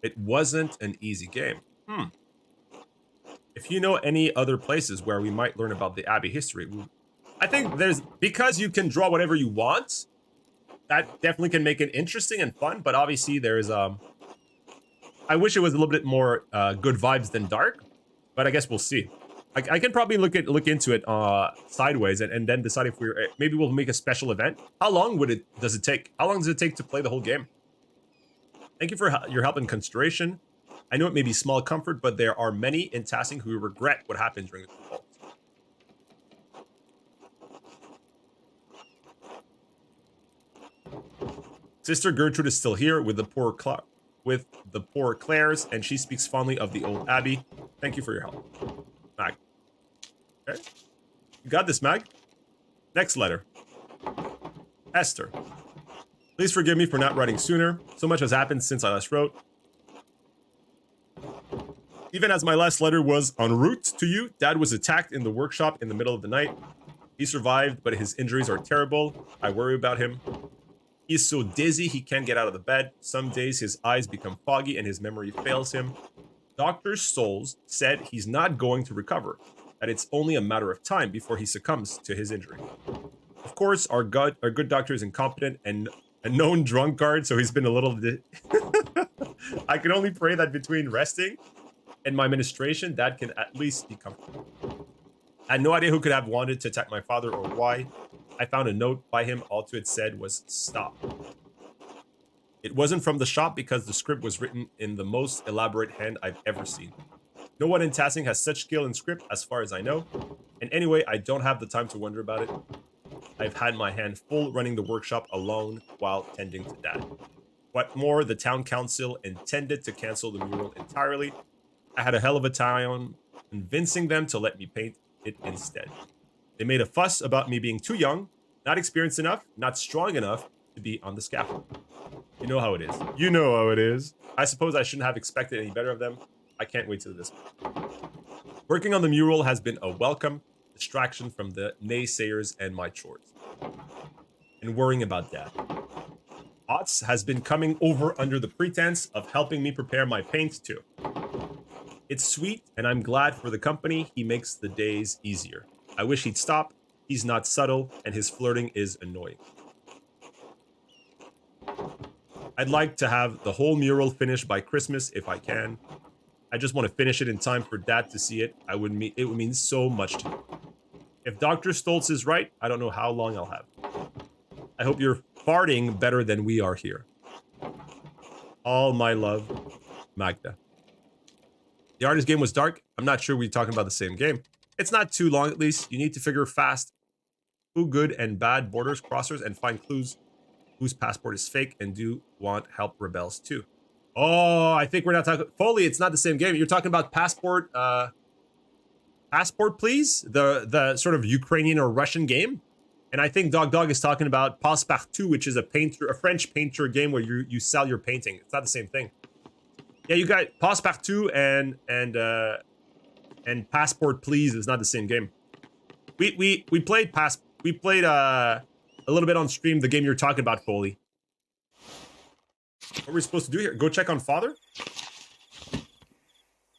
It wasn't an easy game. If you know any other places where we might learn about the Abbey history, I think because you can draw whatever you want, that definitely can make it interesting and fun, but obviously there's I wish it was a little bit more good vibes than dark, but I guess we'll see. I can probably look into it sideways and then decide if maybe we'll make a special event. How long does it take? How long does it take to play the whole game? Thank you for your help in consideration. I know it may be small comfort, but there are many in Tassing who regret what happened during the revolt. Sister Gertrude is still here with the poor Claires, and she speaks fondly of the old Abbey. Thank you for your help, Mag. Okay, you got this, Mag. Next letter. Esther. Please forgive me for not writing sooner. So much has happened since I last wrote. Even as my last letter was en route to you, Dad was attacked in the workshop in the middle of the night. He survived, but his injuries are terrible. I worry about him. He's so dizzy he can't get out of the bed. Some days his eyes become foggy and his memory fails him. Dr. Souls said he's not going to recover, that it's only a matter of time before he succumbs to his injury. Of course, our good doctor is incompetent and a known drunkard, so he's been a little... I can only pray that between resting and my ministration, Dad can at least be comfortable. I had no idea who could have wanted to attack my father or why. I found a note by him. All it said was, stop. It wasn't from the shop because the script was written in the most elaborate hand I've ever seen. No one in Tassing has such skill in script as far as I know. And anyway, I don't have the time to wonder about it. I've had my hand full running the workshop alone while tending to Dad. What more, the town council intended to cancel the mural entirely. I had a hell of a time convincing them to let me paint it instead. They made a fuss about me being too young, not experienced enough, not strong enough to be on the scaffold. You know how it is. You know how it is. I suppose I shouldn't have expected any better of them. I can't wait till this. Working on the mural has been a welcome distraction from the naysayers and my chores. And worrying about Dad. Otts has been coming over under the pretense of helping me prepare my paint too. It's sweet, and I'm glad for the company. He makes the days easier. I wish he'd stop. He's not subtle, and his flirting is annoying. I'd like to have the whole mural finished by Christmas if I can. I just want to finish it in time for Dad to see it. It would mean so much to me. If Dr. Stoltz is right, I don't know how long I'll have. I hope you're farting better than we are here. All my love, Magda. The artist game was dark. I'm not sure we're talking about the same game. It's not too long, at least. You need to figure fast who good and bad borders crossers and find clues whose passport is fake and do want help rebels too. Oh, I think we're not talking... Foley, it's not the same game. You're talking about Passport, Passport, please? The sort of Ukrainian or Russian game? And I think Dog is talking about Passepartout, which is a French painter game where you sell your painting. It's not the same thing. Yeah, you got Passepartout and Passport, please is not the same game. We played a little bit on stream the game you're talking about, Foley. What are we supposed to do here? Go check on father?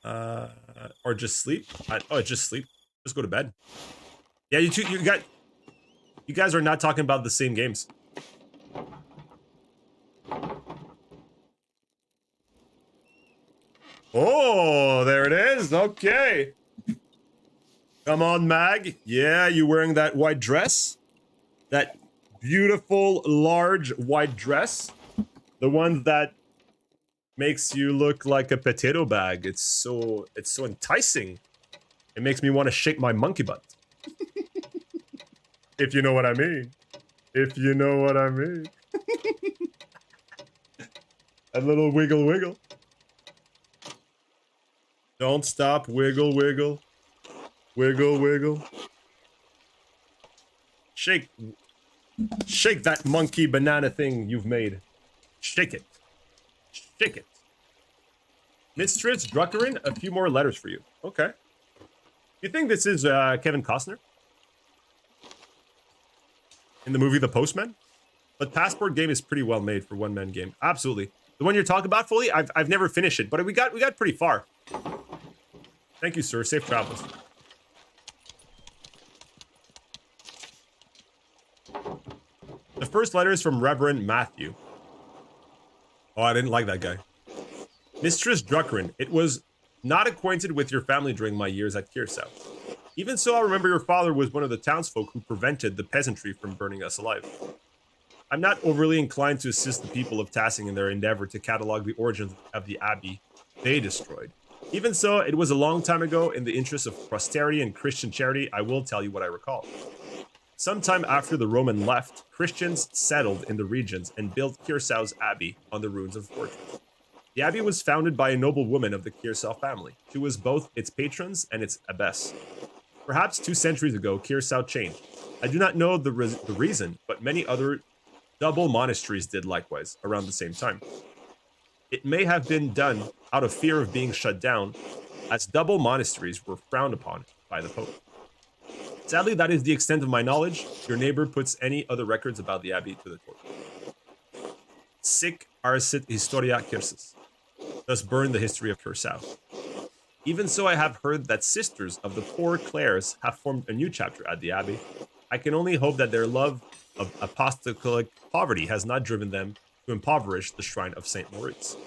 Or just sleep? Oh, just sleep. Just go to bed. Yeah, you guys are not talking about the same games. Oh, there it is. Okay. Come on, Mag. Yeah, you wearing that white dress? That beautiful, large white dress? The one that makes you look like a potato bag. It's so enticing. It makes me want to shake my monkey butt. If you know what I mean. If you know what I mean. A little wiggle, wiggle. Don't stop. Wiggle, wiggle. Wiggle, wiggle. Shake. Shake that monkey banana thing you've made. Shake it. Shake it. Mistress Druckerin, a few more letters for you. Okay. You think this is Kevin Costner? In the movie The Postman? But Passport game is pretty well made for one-man game. Absolutely. The one you're talking about, fully, I've never finished it, but we got pretty far. Thank you, sir. Safe travels. The first letter is from Reverend Matthew. Oh, I didn't like that guy. Mistress Druckrin, it was not acquainted with your family during my years at Kiersau. Even so, I remember your father was one of the townsfolk who prevented the peasantry from burning us alive. I'm not overly inclined to assist the people of Tassing in their endeavor to catalog the origins of the abbey they destroyed. Even so, it was a long time ago. In the interest of posterity and Christian charity, I will tell you what I recall. Sometime after the Roman left, Christians settled in the regions and built Kiersau's Abbey on the ruins of fortress. The abbey was founded by a noble woman of the Kiersau family. She was both its patrons and its abbess. Perhaps 2 centuries ago, Kiersau changed. I do not know the reason, but many other double monasteries did likewise around the same time. It may have been done out of fear of being shut down, as double monasteries were frowned upon by the Pope. Sadly, that is the extent of my knowledge. Your neighbor puts any other records about the abbey to the torch. Sic arsit historia Kiersus. Thus burn the history of Kiersau. Even so, I have heard that sisters of the poor Clares have formed a new chapter at the abbey. I can only hope that their love of apostolic poverty has not driven them to impoverish the shrine of St. Moritz.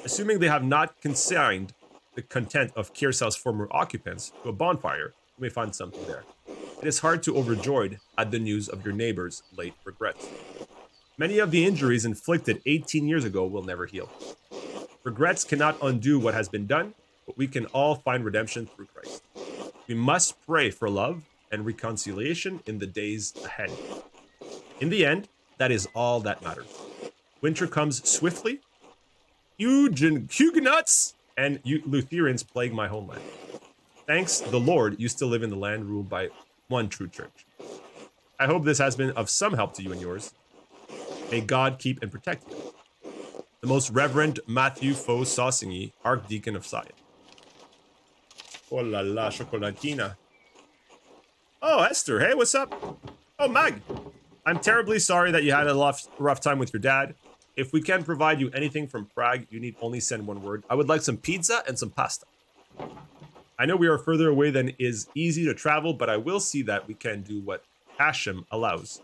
Assuming they have not consigned the content of Kiersau's former occupants to a bonfire, you may find something there. It is hard to overjoyed at the news of your neighbor's late regrets. Many of the injuries inflicted 18 years ago will never heal. Regrets cannot undo what has been done, but we can all find redemption through Christ. We must pray for love and reconciliation in the days ahead. In the end, that is all that matters. Winter comes swiftly. Huguenots and Lutherans plague my homeland. Thanks the Lord, you still live in the land ruled by one true church. I hope this has been of some help to you and yours. May God keep and protect you. The Most Reverend Matthew Faux Sausigny, Archdeacon of Sion. Oh la la, chocolatina. Oh, Esther, hey, what's up? Oh, Mag. I'm terribly sorry that you had a rough time with your dad. If we can provide you anything from Prague, you need only send one word. I would like some pizza and some pasta. I know we are further away than is easy to travel, but I will see that we can do what Hashem allows.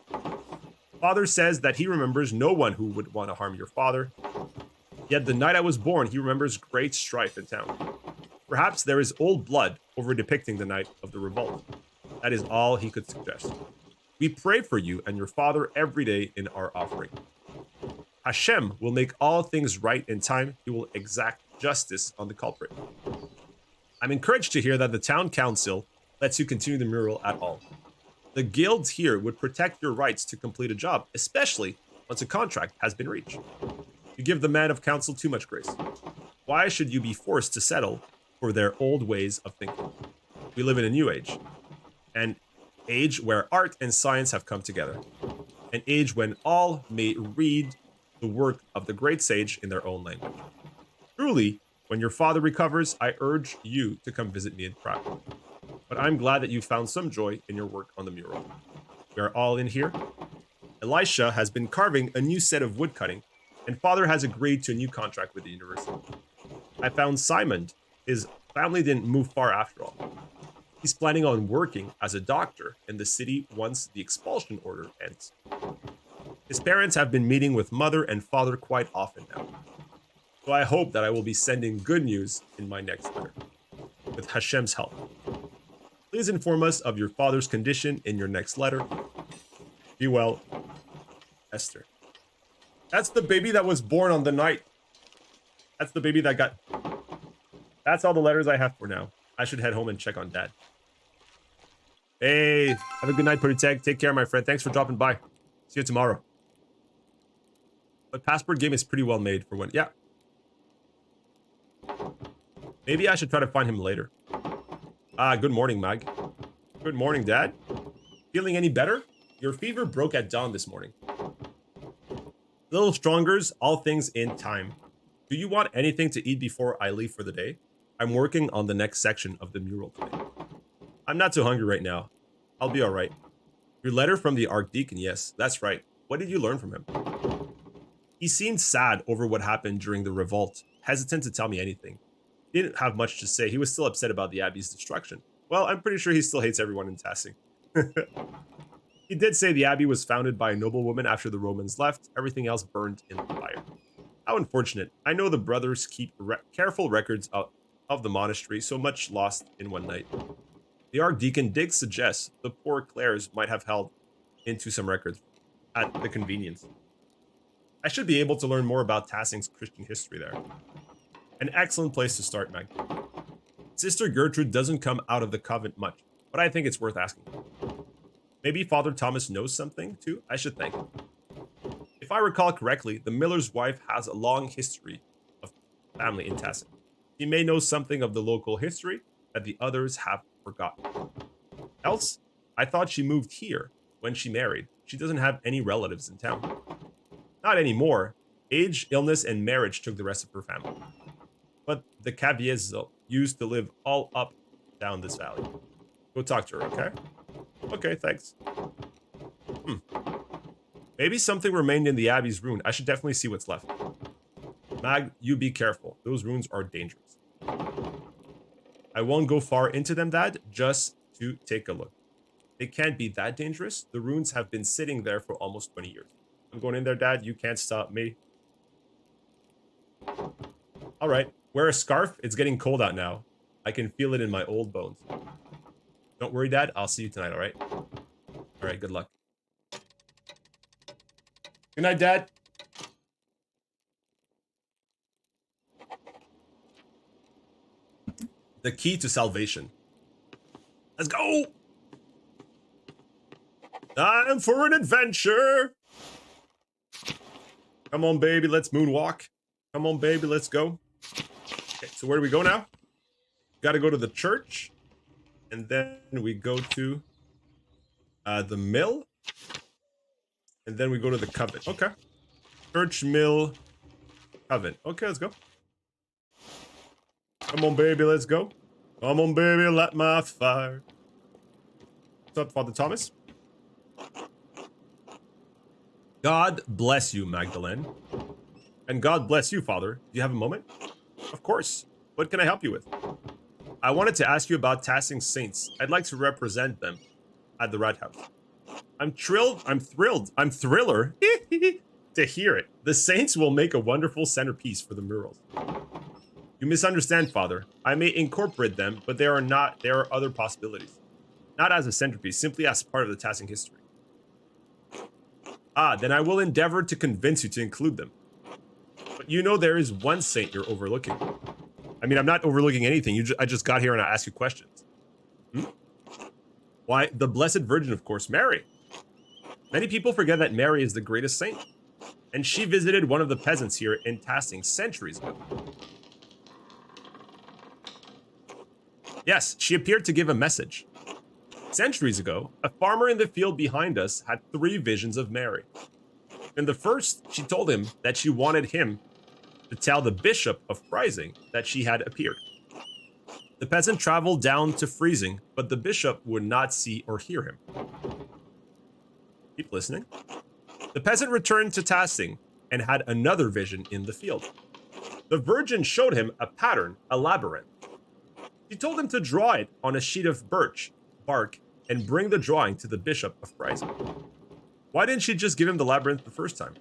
Father says that he remembers no one who would want to harm your father. Yet the night I was born, he remembers great strife in town. Perhaps there is old blood over depicting the night of the revolt. That is all he could suggest. We pray for you and your father every day in our offering. Hashem will make all things right in time. He will exact justice on the culprit. I'm encouraged to hear that the town council lets you continue the mural at all. The guilds here would protect your rights to complete a job, especially once a contract has been reached. You give the man of council too much grace. Why should you be forced to settle for their old ways of thinking? We live in a new age. An age where art and science have come together. An age when all may read the work of the great sage in their own language. Truly, when your father recovers, I urge you to come visit me in Prague. But I'm glad that you found some joy in your work on the mural. We are all in here. Elisha has been carving a new set of woodcutting, and father has agreed to a new contract with the university. I found Simon. His family didn't move far after all. He's planning on working as a doctor in the city once the expulsion order ends. His parents have been meeting with mother and father quite often now. So I hope that I will be sending good news in my next letter. With Hashem's help. Please inform us of your father's condition in your next letter. Be well, Esther. That's the baby that was born on the night. That's the baby that got... That's all the letters I have for now. I should head home and check on Dad. Hey, have a good night, Putiteg. Take care, my friend. Thanks for dropping by. See you tomorrow. But passport game is pretty well made for when... Yeah. Maybe I should try to find him later. Good morning, Mag. Good morning, Dad. Feeling any better? Your fever broke at dawn this morning. Little strongers, all things in time. Do you want anything to eat before I leave for the day? I'm working on the next section of the mural today. I'm not too hungry right now. I'll be all right. Your letter from the Archdeacon, yes, that's right. What did you learn from him? He seemed sad over what happened during the revolt, hesitant to tell me anything. He didn't have much to say. He was still upset about the Abbey's destruction. Well, I'm pretty sure he still hates everyone in Tassing. He did say the Abbey was founded by a noblewoman after the Romans left. Everything else burned in the fire. How unfortunate. I know the brothers keep careful records of the monastery, so much lost in one night. The Archdeacon did suggest the poor Clares might have held into some records at the convenience. I should be able to learn more about Tassing's Christian history there. An excellent place to start, Meg. Sister Gertrude doesn't come out of the convent much, but I think it's worth asking. Maybe Father Thomas knows something, too? I should thank him. If I recall correctly, the miller's wife has a long history of family in Tassing. She may know something of the local history that the others have forgotten. Else, I thought she moved here when she married. She doesn't have any relatives in town. Not anymore. Age, illness, and marriage took the rest of her family. But the Caviezel used to live all up down this valley. Go talk to her, okay? Okay, thanks. Maybe something remained in the Abbey's ruin. I should definitely see what's left. Mag, you be careful. Those ruins are dangerous. I won't go far into them, Dad, just to take a look. They can't be that dangerous. The ruins have been sitting there for almost 20 years. I'm going in there, Dad. You can't stop me. All right. Wear a scarf. It's getting cold out now. I can feel it in my old bones. Don't worry, Dad. I'll see you tonight, all right? All right, good luck. Good night, Dad. The key to salvation. Let's go! Time for an adventure! Come on, baby, let's moonwalk. Come on, baby, let's go. Okay, so where do we go now? Gotta go to the church. And then we go to the mill. And then we go to the convent. Okay. Church, mill, convent. Okay, let's go. Come on, baby, let's go. Come on, baby, light my fire. What's up, Father Thomas? God bless you, Magdalene. And God bless you, Father. Do you have a moment? Of course. What can I help you with? I wanted to ask you about Tassing Saints. I'd like to represent them at the Rat House. I'm thrilled to hear it. The Saints will make a wonderful centerpiece for the murals. You misunderstand, Father. I may incorporate them, but there are other possibilities. Not as a centerpiece, simply as part of the Tassing history. Ah, then I will endeavor to convince you to include them. But you know there is one saint you're overlooking. I mean, I'm not overlooking anything. I just got here and I asked you questions. Why, the Blessed Virgin, of course, Mary. Many people forget that Mary is the greatest saint. And she visited one of the peasants here in Tassing centuries ago. Yes, she appeared to give a message. Centuries ago, a farmer in the field behind us had 3 visions of Mary. In the first, she told him that she wanted him to tell the bishop of Freising that she had appeared. The peasant traveled down to Freising, but the bishop would not see or hear him. Keep listening. The peasant returned to Tassing and had another vision in the field. The Virgin showed him a pattern, a labyrinth. She told him to draw it on a sheet of birch bark and bring the drawing to the bishop of Freising. Why didn't she just give him the labyrinth the first time?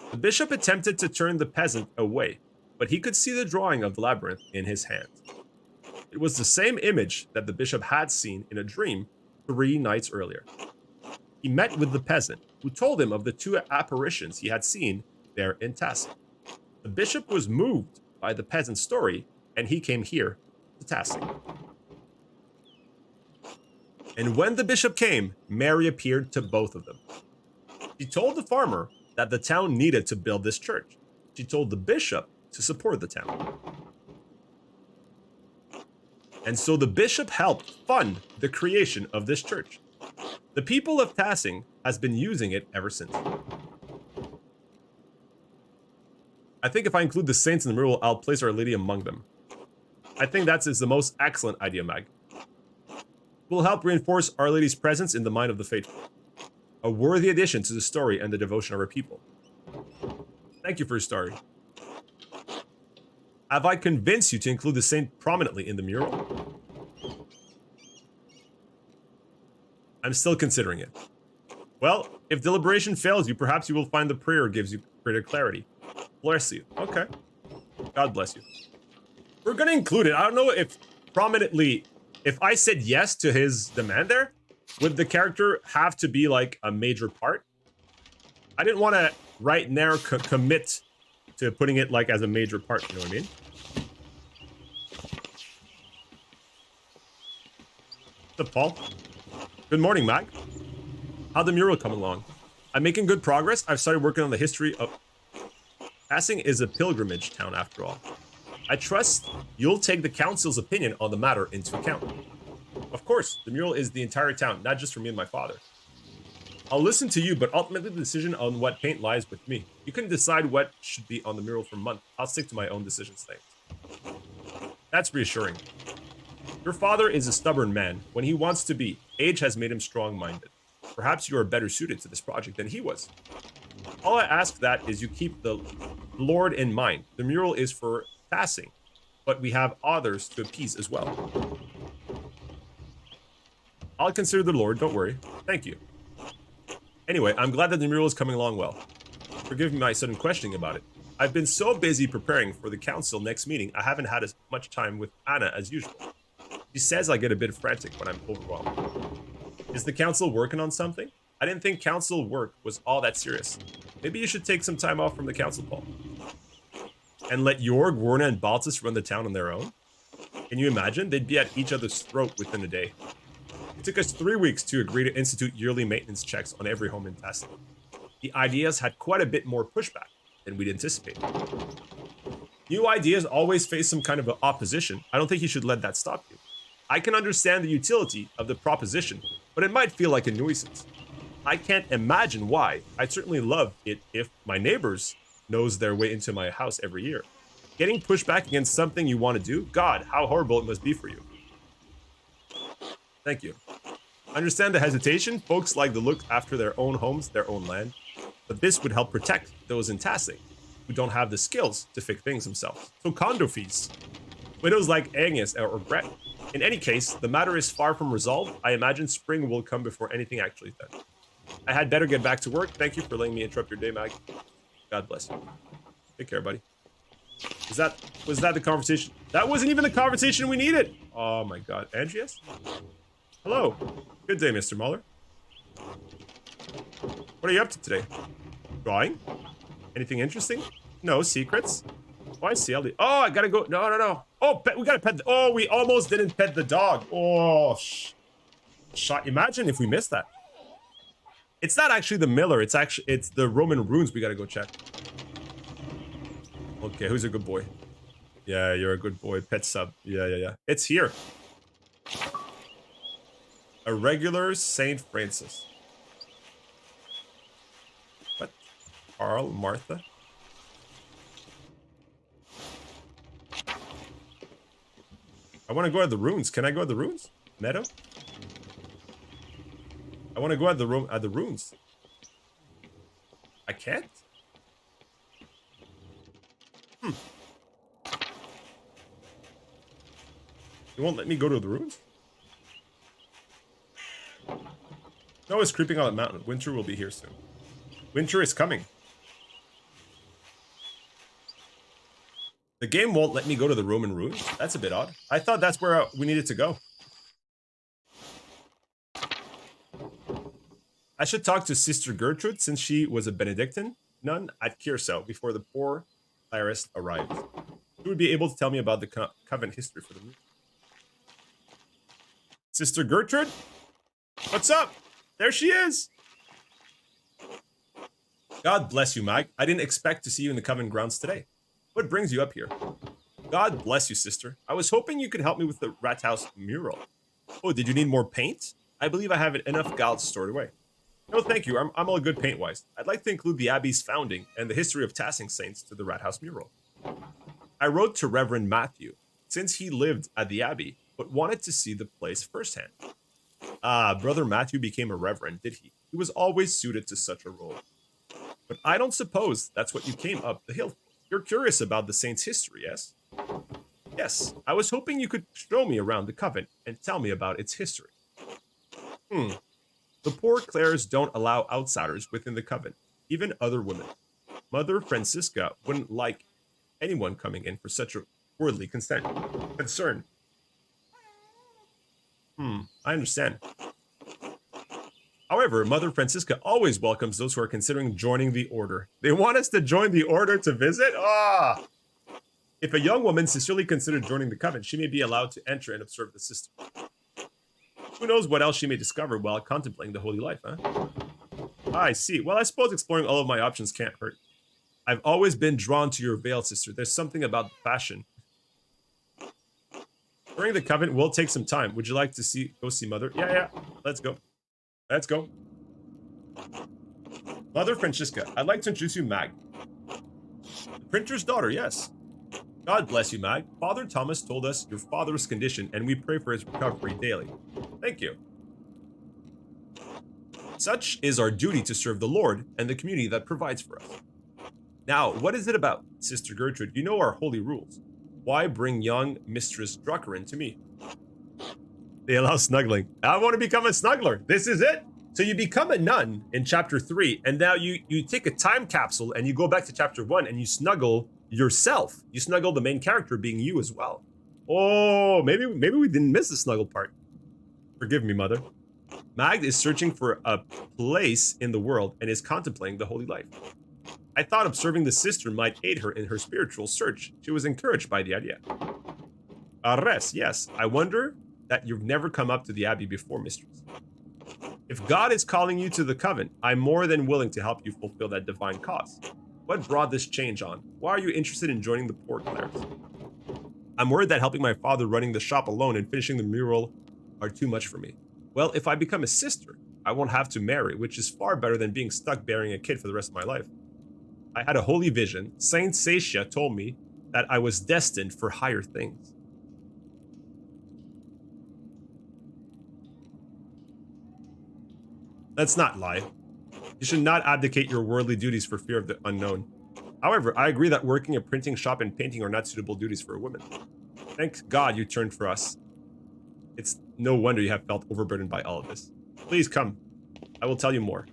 The bishop attempted to turn the peasant away, but he could see the drawing of the labyrinth in his hand. It was the same image that the bishop had seen in a dream 3 nights earlier. He met with the peasant, who told him of the 2 apparitions he had seen there in Tassing. The bishop was moved by the peasant's story, and he came here to Tassing. And when the bishop came, Mary appeared to both of them. She told the farmer that the town needed to build this church. She told the bishop to support the town. And so the bishop helped fund the creation of this church. The people of Tassing has been using it ever since. I think if I include the saints in the mural, I'll place Our Lady among them. I think that is the most excellent idea, Mag. Will help reinforce Our Lady's presence in the mind of the faithful. A worthy addition to the story and the devotion of our people. Thank you for your story. Have I convinced you to include the saint prominently in the mural? I'm still considering it. Well, if deliberation fails you, perhaps you will find the prayer gives you greater clarity. Bless you. Okay. God bless you. We're gonna include it. I don't know if prominently, if I said yes to his demand there, would the character have to be like a major part? I didn't want to right now commit to putting it like as a major part, you know what I mean? What's up, Paul? Good morning, Mag. How'd the mural come along? I'm making good progress. I've started working on the history of... Tassing is a pilgrimage town after all. I trust you'll take the council's opinion on the matter into account. Of course, the mural is the entire town, not just for me and my father. I'll listen to you, but ultimately the decision on what paint lies with me. You can decide what should be on the mural for a month. I'll stick to my own decisions, thanks. That's reassuring. Your father is a stubborn man when he wants to be. Age has made him strong-minded. Perhaps you are better suited to this project than he was. All I ask that is you keep the Lord in mind. The mural is for Tassing, but we have others to appease as well. I'll consider the Lord, don't worry. Thank you. Anyway, I'm glad that the mural is coming along well. Forgive me my sudden questioning about it. I've been so busy preparing for the council next meeting, I haven't had as much time with Anna as usual. She says I get a bit frantic when I'm overwhelmed. Is the council working on something? I didn't think council work was all that serious. Maybe you should take some time off from the council, Paul. And let Jorg, Warna, and Baltus run the town on their own? Can you imagine? They'd be at each other's throat within a day. It took us 3 weeks to agree to institute yearly maintenance checks on every home in Tassing. The ideas had quite a bit more pushback than we'd anticipated. New ideas always face some kind of opposition. I don't think you should let that stop you. I can understand the utility of the proposition, but it might feel like a nuisance. I can't imagine why. I'd certainly love it if my neighbors knows their way into my house every year. Getting pushback against something you want to do? God, how horrible it must be for you. Thank you. I understand the hesitation. Folks like to look after their own homes, their own land. But this would help protect those in Tassing who don't have the skills to fix things themselves. So condo fees. Widows like Agnes or Brett. In any case, the matter is far from resolved. I imagine spring will come before anything actually is done. I had better get back to work. Thank you for letting me interrupt your day, Mag. God bless you. Take care, buddy. Was that the conversation? That wasn't even the conversation we needed. Oh my God. Andreas? Hello. Good day, Mr. Maler. What are you up to today? Drawing? Anything interesting? No secrets? Why CLD? Oh, I gotta go. No. Oh, we gotta pet. Oh, we almost didn't pet the dog. Oh, shot. Imagine if we missed that. It's not actually the Miller. It's the Roman runes we gotta go check. Okay, who's a good boy? Yeah, you're a good boy. Pet sub. Yeah. It's here. A regular Saint Francis. What? Carl, Martha? I want to go at the runes. Can I go at the runes? Meadow? I want to go at the runes. I can't? You won't let me go to the ruins? Snow is creeping on the mountain. Winter will be here soon. Winter is coming. The game won't let me go to the Roman ruins? That's a bit odd. I thought that's where we needed to go. I should talk to Sister Gertrude since she was a Benedictine nun at Kiersau before the poor Cyrus arrived. She would be able to tell me about the covenant history for the movie. Sister Gertrude? What's up? There she is! God bless you, Mag. I didn't expect to see you in the covenant grounds today. What brings you up here? God bless you, sister. I was hoping you could help me with the rat house mural. Oh, did you need more paint? I believe I have enough gallons stored away. No, thank you. I'm all good paint-wise. I'd like to include the Abbey's founding and the history of Tassing Saints to the rat house mural. I wrote to Reverend Matthew, since he lived at the Abbey, but wanted to see the place firsthand. Ah, Brother Matthew became a reverend, did he? He was always suited to such a role. But I don't suppose that's what you came up the hill for. You're curious about the saint's history, yes? Yes, I was hoping you could show me around the convent and tell me about its history. Hmm. The poor Clares don't allow outsiders within the convent, even other women. Mother Francisca wouldn't like anyone coming in for such a worldly concern. I understand. However, Mother Francisca always welcomes those who are considering joining the order. They want us to join the order to visit? Ah! If a young woman sincerely considered joining the convent, she may be allowed to enter and observe the system. Who knows what else she may discover while contemplating the holy life, huh? I see. Well, I suppose exploring all of my options can't hurt. I've always been drawn to your veil, sister. There's something about the fashion. During the convent will take some time. Would you like to go see Mother? Yeah. Let's go. Let's go. Mother Francisca, I'd like to introduce you, Mag. The printer's daughter, yes. God bless you, Mag. Father Thomas told us your father's condition, and we pray for his recovery daily. Thank you. Such is our duty to serve the Lord and the community that provides for us. Now, what is it about, Sister Gertrude? You know our holy rules. Why bring young Mistress Drucker in to me? They allow snuggling. I want to become a snuggler. This is it. So you become a nun in chapter 3, and now you take a time capsule and you go back to chapter 1 and you snuggle yourself. You snuggle the main character being you as well. Oh, maybe we didn't miss the snuggle part. Forgive me, Mother. Magd is searching for a place in the world and is contemplating the holy life. I thought observing the sister might aid her in her spiritual search. She was encouraged by the idea. Arres, yes. I wonder that you've never come up to the Abbey before, Mistress. If God is calling you to the convent, I'm more than willing to help you fulfill that divine cause. What brought this change on? Why are you interested in joining the Poor Clares? I'm worried that helping my father running the shop alone and finishing the mural are too much for me. Well, if I become a sister, I won't have to marry, which is far better than being stuck bearing a kid for the rest of my life. I had a holy vision. Saint Sasha told me that I was destined for higher things. Let's not lie. You should not abdicate your worldly duties for fear of the unknown. However, I agree that working a printing shop and painting are not suitable duties for a woman. Thank God you turned for us. It's no wonder you have felt overburdened by all of this. Please come. I will tell you more.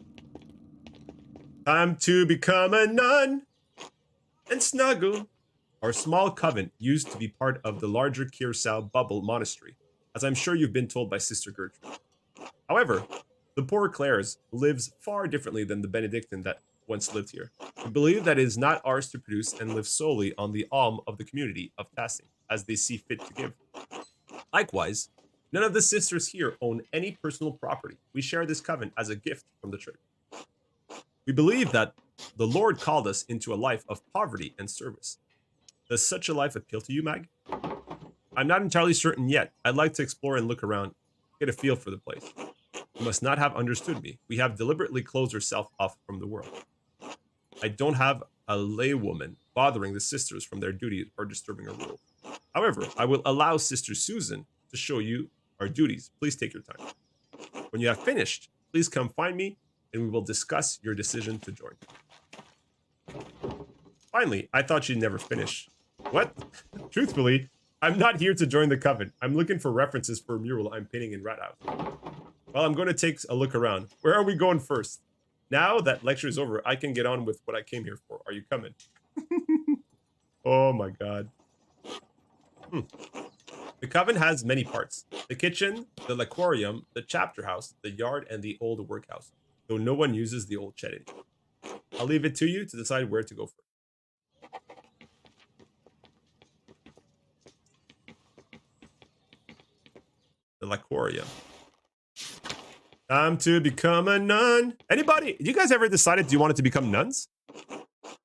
Time to become a nun and snuggle. Our small convent used to be part of the larger Kiersau Bubble Monastery, as I'm sure you've been told by Sister Gertrude. However, the Poor Clares lives far differently than the Benedictine that once lived here. We believe that it is not ours to produce and live solely on the alm of the community of Tassing, as they see fit to give. Likewise, none of the sisters here own any personal property. We share this convent as a gift from the church. We believe that the Lord called us into a life of poverty and service. Does such a life appeal to you, Mag? I'm not entirely certain yet. I'd like to explore and look around, get a feel for the place. You must not have understood me. We have deliberately closed ourselves off from the world. I don't have a laywoman bothering the sisters from their duties or disturbing our rule. However, I will allow Sister Susan to show you our duties. Please take your time. When you have finished, please come find me and we will discuss your decision to join. Finally, I thought you'd never finish. What? Truthfully, I'm not here to join the convent. I'm looking for references for a mural I'm painting in Rathouse. Well, I'm going to take a look around. Where are we going first? Now that lecture is over, I can get on with what I came here for. Are you coming? Oh my God. The convent has many parts. The kitchen, the laquarium, the chapter house, the yard, and the old workhouse. Though no one uses the old shed anymore. I'll leave it to you to decide where to go first. The laquarium. Time to become a nun. Anybody? You guys ever decided you wanted to become nuns?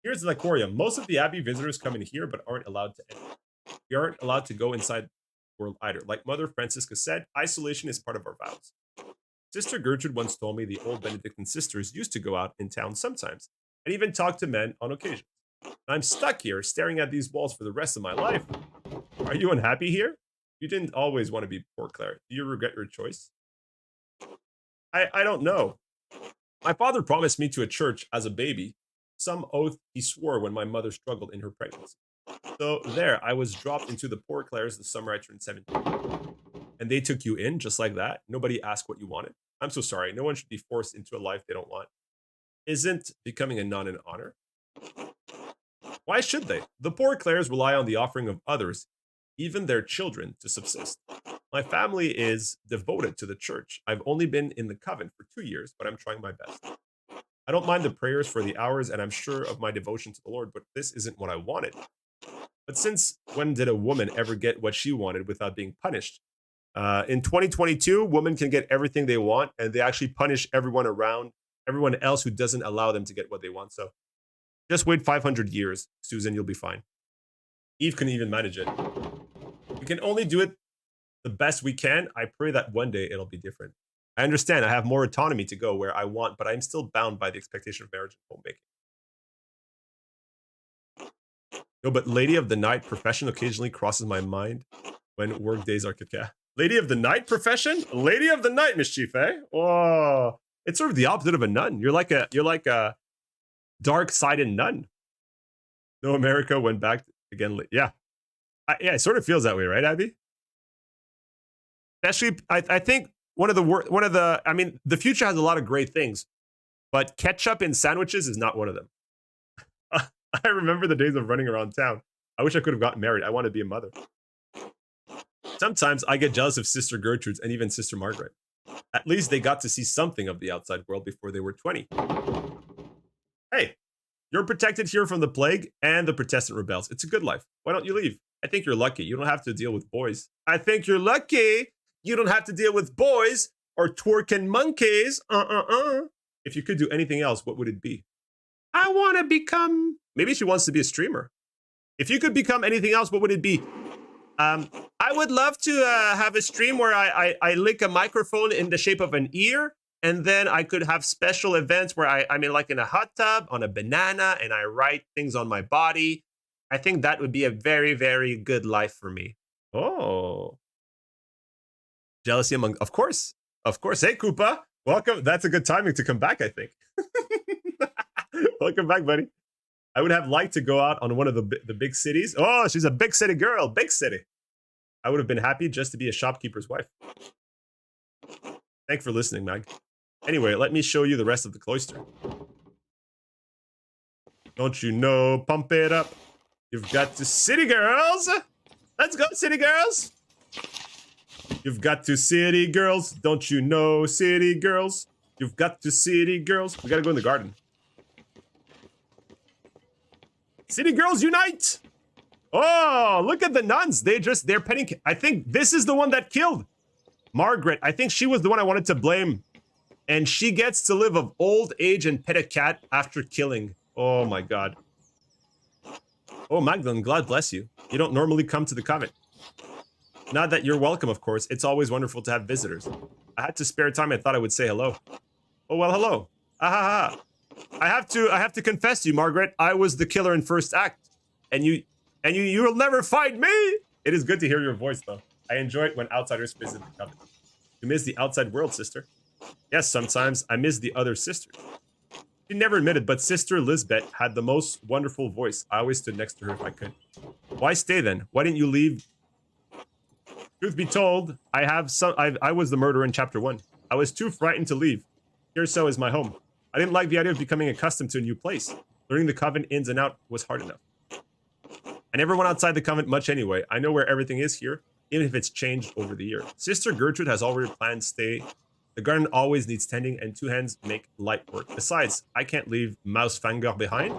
Here's the aquarium. Most of the Abbey visitors come in here but aren't allowed to enter. We aren't allowed to go inside the world either. Like Mother Francisca said, isolation is part of our vows. Sister Gertrude once told me the old Benedictine sisters used to go out in town sometimes and even talk to men on occasion. I'm stuck here staring at these walls for the rest of my life. Are you unhappy here? You didn't always want to be Poor Clare. Do you regret your choice? I don't know. My father promised me to a church as a baby, some oath he swore when my mother struggled in her pregnancy. So there, I was dropped into the Poor Clares the summer I turned 17. And they took you in just like that. Nobody asked what you wanted. I'm so sorry. No one should be forced into a life they don't want. Isn't becoming a nun an honor? Why should they? The Poor Clares rely on the offering of others, even their children, to subsist. My family is devoted to the church. I've only been in the coven for 2 years, but I'm trying my best. I don't mind the prayers for the hours, and I'm sure of my devotion to the Lord, but this isn't what I wanted. But since when did a woman ever get what she wanted without being punished? In 2022, women can get everything they want, and they actually punish everyone else who doesn't allow them to get what they want. So just wait 500 years, Susan, you'll be fine. Eve couldn't even manage it. We can only do it the best we can. I pray that one day it'll be different. I understand I have more autonomy to go where I want, but I'm still bound by the expectation of marriage and homemaking. No, but Lady of the Night profession occasionally crosses my mind when work days are caca. Lady of the Night profession? Lady of the Night mischief, eh? Oh, it's sort of the opposite of a nun. You're like a dark-sided nun. No, America went back again. Yeah, yeah, it sort of feels that way, right, Abby? Especially, I think I mean, the future has a lot of great things, but ketchup in sandwiches is not one of them. I remember the days of running around town. I wish I could have gotten married. I want to be a mother. Sometimes I get jealous of Sister Gertrude's and even Sister Margaret. At least they got to see something of the outside world before they were 20. Hey, you're protected here from the plague and the Protestant rebels. It's a good life. Why don't you leave? I think you're lucky. You don't have to deal with boys. I think you're lucky. You don't have to deal with boys or twerking monkeys. If you could do anything else, what would it be? I want to become... Maybe she wants to be a streamer. If you could become anything else, what would it be? I would love to have a stream where I lick a microphone in the shape of an ear, and then I could have special events where I'm in, like in a hot tub on a banana, and I write things on my body. I think that would be a very, very good life for me. Oh. Jealousy among... Of course. Of course. Hey, Koopa. Welcome. That's a good timing to come back, I think. Welcome back, buddy. I would have liked to go out on one of the big cities. Oh, she's a big city girl. Big city. I would have been happy just to be a shopkeeper's wife. Thanks for listening, Mag. Anyway, let me show you the rest of the cloister. Don't you know? Pump it up. You've got to city girls. Let's go, city girls. You've got to city girls. Don't you know, city girls? You've got to city girls. We gotta go in the garden. City girls unite! Oh, look at the nuns. They're petting. I think this is the one that killed Margaret. I think she was the one I wanted to blame. And she gets to live of old age and pet a cat after killing. Oh my God. Oh, Magdalene, God bless you. You don't normally come to the convent. Not that you're welcome, of course. It's always wonderful to have visitors. I had to spare time. I thought I would say hello. Oh, well, hello. Ah, ha, ha. I have to confess to you, Margaret. I was the killer in first act, and you'll never find me. It is good to hear your voice, though. I enjoy it when outsiders visit the coven. You miss the outside world, sister. Yes, sometimes I miss the other sisters. She never admitted, but Sister Lisbeth had the most wonderful voice. I always stood next to her if I could. Why stay then? Why didn't you leave? Truth be told, I was the murderer in chapter 1. I was too frightened to leave. Kiersau is my home. I didn't like the idea of becoming accustomed to a new place. Learning the convent ins and out was hard enough. I never went outside the convent much anyway. I know where everything is here, even if it's changed over the year. Sister Gertrude has already planned to stay. The garden always needs tending, and 2 hands make light work. Besides, I can't leave Mausfanger behind.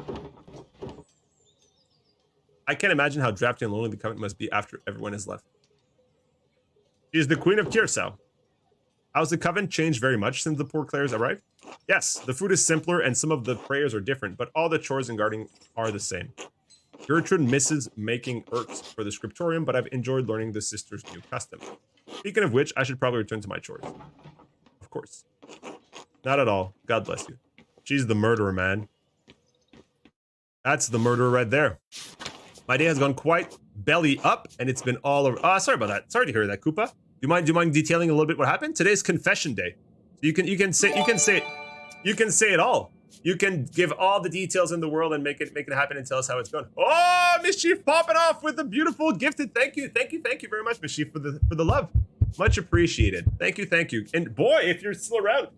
I can't imagine how drafty and lonely the convent must be after everyone has left. She is the Queen of Kiersau. How's the convent changed very much since the Poor Clares arrived? Yes, the food is simpler and some of the prayers are different, but all the chores and gardening are the same. Gertrude misses making urks for the scriptorium, but I've enjoyed learning the sisters' new custom. Speaking of which, I should probably return to my chores. Of course. Not at all. God bless you. She's the murderer, man. That's the murderer right there. My day has gone quite belly up, and it's been all over. Ah, sorry about that. Sorry to hear that, Koopa. Do you mind detailing a little bit what happened? Today's confession day. You can say it all. You can give all the details in the world and make it happen and tell us how it's going. Oh, Mischief popping off with the beautiful gifted. Thank you very much, Mischief, for the love. Much appreciated. Thank you. And boy, if you're still around,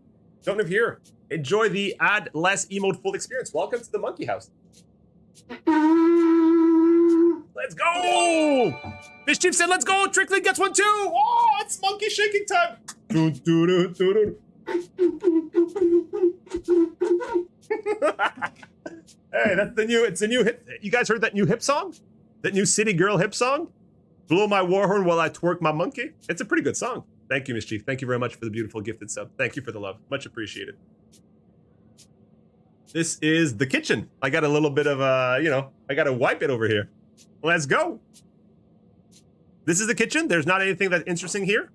don't live here. Enjoy the add less emote full experience. Welcome to the monkey house. Let's go! Mischief said, let's go! Trickly gets one too! Oh, it's monkey shaking time! Hey, that's it's a new hit. You guys heard that new hip song? That new City Girl hip song? Blow my war horn while I twerk my monkey? It's a pretty good song. Thank you, Mischief. Thank you very much for the beautiful gifted sub. Thank you for the love. Much appreciated. This is the kitchen. I got a little bit of I gotta wipe it over here. Let's go. This is the kitchen. There's not anything that's interesting here.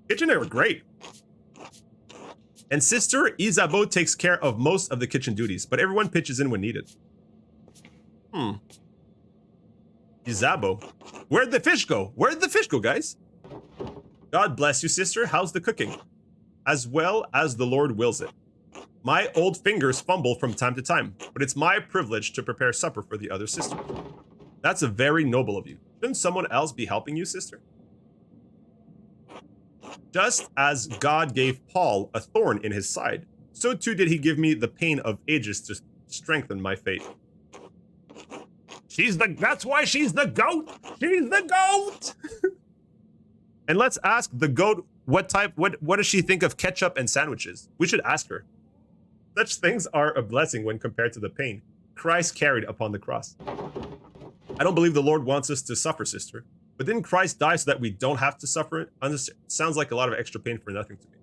Kitchen are great. And Sister Isabeau takes care of most of the kitchen duties, but everyone pitches in when needed. Isabeau. Where'd the fish go? Where'd the fish go, guys? God bless you, sister. How's the cooking? As well as the Lord wills it. My old fingers fumble from time to time, but it's my privilege to prepare supper for the other sisters. That's a very noble of you. Shouldn't someone else be helping you, sister? Just as God gave Paul a thorn in his side, so too did he give me the pain of ages to strengthen my faith. That's why she's the goat. She's the goat. And let's ask the goat what does she think of ketchup and sandwiches? We should ask her. Such things are a blessing when compared to the pain Christ carried upon the cross. I don't believe the Lord wants us to suffer, sister. But didn't Christ die so that we don't have to suffer it? Sounds like a lot of extra pain for nothing to me.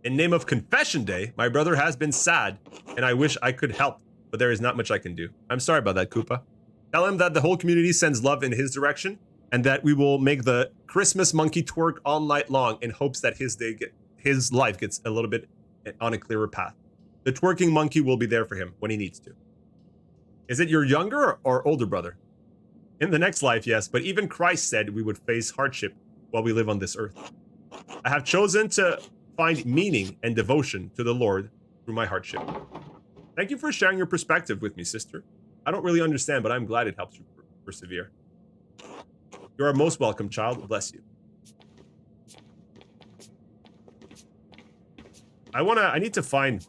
In name of Confession Day, my brother has been sad, and I wish I could help, but there is not much I can do. I'm sorry about that, Koopa. Tell him that the whole community sends love in his direction, and that we will make the Christmas monkey twerk all night long in hopes that his life gets a little bit on a clearer path. The twerking monkey will be there for him when he needs to. Is it your younger or older brother? In the next life, yes, but even Christ said we would face hardship while we live on this earth. I have chosen to find meaning and devotion to the Lord through my hardship. Thank you for sharing your perspective with me, sister. I don't really understand, but I'm glad it helps you persevere. You are most welcome, child. Bless you. I need to find...